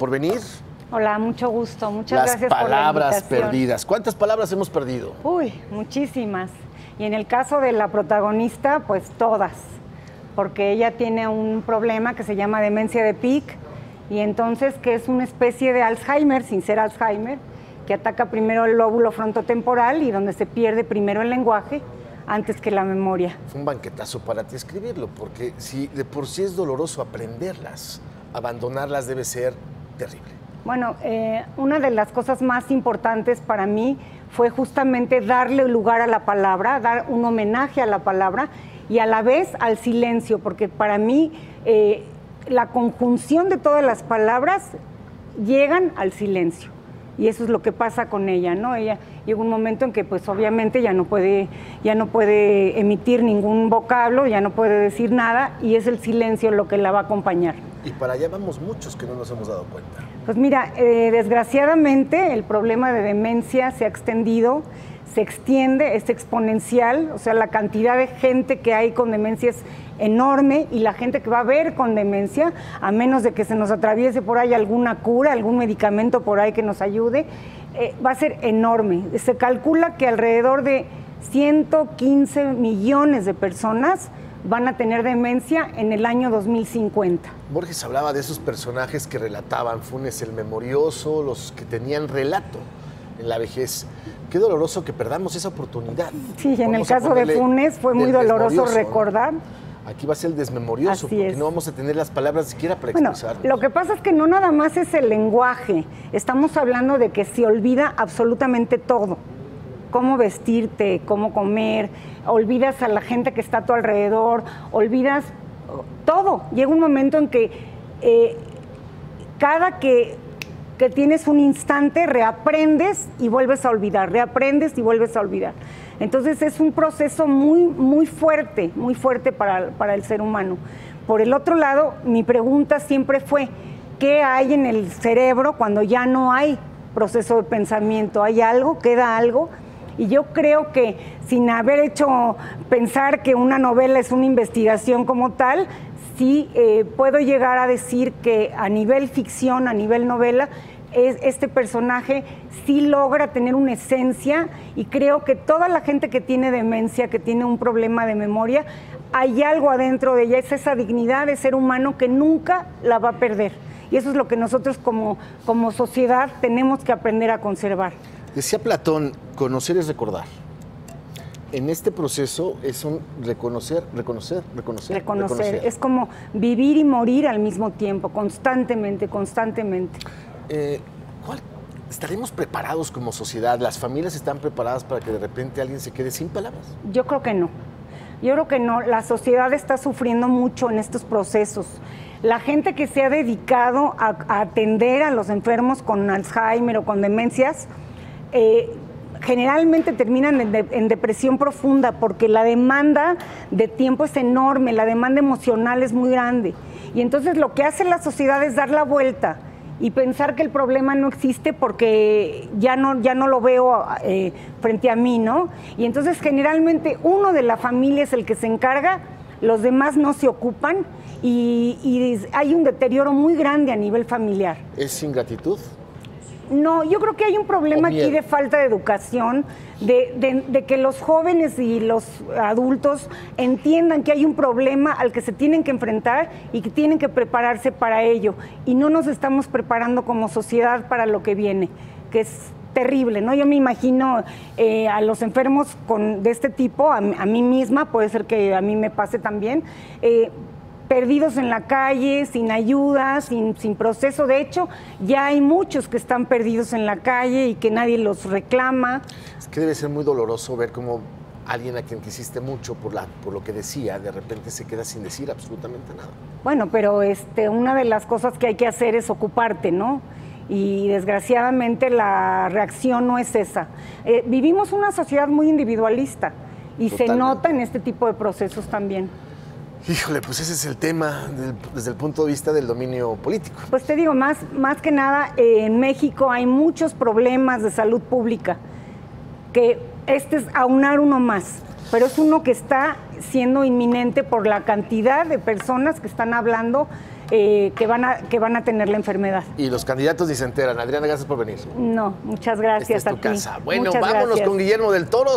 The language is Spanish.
por venir. Hola, mucho gusto. Muchas Las gracias por la palabras invitación. perdidas. ¿Cuántas palabras hemos perdido? Uy, muchísimas. Y en el caso de la protagonista, pues todas. Porque ella tiene un problema que se llama demencia de Pick. Y entonces que es una especie de Alzheimer, sin ser Alzheimer, que ataca primero el lóbulo frontotemporal y donde se pierde primero el lenguaje antes que la memoria. Fue un banquetazo para ti escribirlo, porque si de por sí es doloroso aprenderlas, abandonarlas debe ser terrible. Bueno, una de las cosas más importantes para mí fue justamente darle lugar a la palabra, dar un homenaje a la palabra y a la vez al silencio, porque para mí la conjunción de todas las palabras llegan al silencio. Y eso es lo que pasa con ella, ¿no? Ella llega un momento en que, pues, obviamente ya no puede emitir ningún vocablo, ya no puede decir nada, y es el silencio lo que la va a acompañar. Y para allá vamos muchos que no nos hemos dado cuenta. Pues mira, desgraciadamente el problema de demencia se ha extendido, se extiende, es exponencial, o sea, la cantidad de gente que hay con demencia es enorme y la gente que va a ver con demencia, a menos de que se nos atraviese por ahí alguna cura, algún medicamento por ahí que nos ayude, va a ser enorme. Se calcula que alrededor de 115 millones de personas van a tener demencia en el año 2050. Borges hablaba de esos personajes que relataban, Funes el memorioso, los que tenían relato en la vejez. Qué doloroso que perdamos esa oportunidad. Sí, en el caso de Funes fue muy doloroso recordar. ¿No? Aquí va a ser el desmemorioso, porque no vamos a tener las palabras siquiera para expresarlo. Lo que pasa es que no nada más es el lenguaje. Estamos hablando de que se olvida absolutamente todo. Cómo vestirte, cómo comer, olvidas a la gente que está a tu alrededor, olvidas todo. Llega un momento en que cada que tienes un instante, reaprendes y vuelves a olvidar, reaprendes y vuelves a olvidar. Entonces es un proceso muy fuerte para el ser humano. Por el otro lado, mi pregunta siempre fue, ¿qué hay en el cerebro cuando ya no hay proceso de pensamiento? ¿Hay algo? ¿Queda algo? Y yo creo que sin haber hecho pensar que una novela es una investigación como tal, sí puedo llegar a decir que a nivel ficción, a nivel novela, este personaje sí logra tener una esencia y creo que toda la gente que tiene demencia, que tiene un problema de memoria, hay algo adentro de ella, es esa dignidad de ser humano que nunca la va a perder. Y eso es lo que nosotros como sociedad tenemos que aprender a conservar. Decía Platón, conocer es recordar. En este proceso es un reconocer. Es como vivir y morir al mismo tiempo, constantemente. ¿Estaremos preparados como sociedad? ¿Las familias están preparadas para que de repente alguien se quede sin palabras? Yo creo que no. La sociedad está sufriendo mucho en estos procesos. La gente que se ha dedicado a atender a los enfermos con Alzheimer o con demencias, generalmente terminan en depresión profunda porque la demanda de tiempo es enorme, la demanda emocional es muy grande. Y entonces lo que hace la sociedad es dar la vuelta y pensar que el problema no existe porque ya no lo veo frente a mí, ¿no? Y entonces generalmente uno de la familia es el que se encarga, los demás no se ocupan y hay un deterioro muy grande a nivel familiar. ¿Es ingratitud? No, yo creo que hay un problema aquí de falta de educación, de que los jóvenes y los adultos entiendan que hay un problema al que se tienen que enfrentar y que tienen que prepararse para ello. Y no nos estamos preparando como sociedad para lo que viene, que es terrible, ¿no? Yo me imagino a los enfermos de este tipo, a mí misma, puede ser que a mí me pase también, perdidos en la calle, sin ayuda, sin proceso. De hecho, ya hay muchos que están perdidos en la calle y que nadie los reclama. Es que debe ser muy doloroso ver cómo alguien a quien quisiste mucho por lo que decía, de repente se queda sin decir absolutamente nada. Bueno, pero una de las cosas que hay que hacer es ocuparte, ¿no? Y desgraciadamente la reacción no es esa. Vivimos una sociedad muy individualista y se nota en este tipo de procesos también. Híjole, pues ese es el tema desde el punto de vista del dominio político. Pues te digo, más que nada, en México hay muchos problemas de salud pública, que es aunar uno más, pero es uno que está siendo inminente por la cantidad de personas que están hablando que van a tener la enfermedad. Y los candidatos ni se enteran. Adriana, gracias por venir. No, muchas gracias Esta es tu a ti. casa. Bueno, Muchas vámonos gracias. con Guillermo del Toro.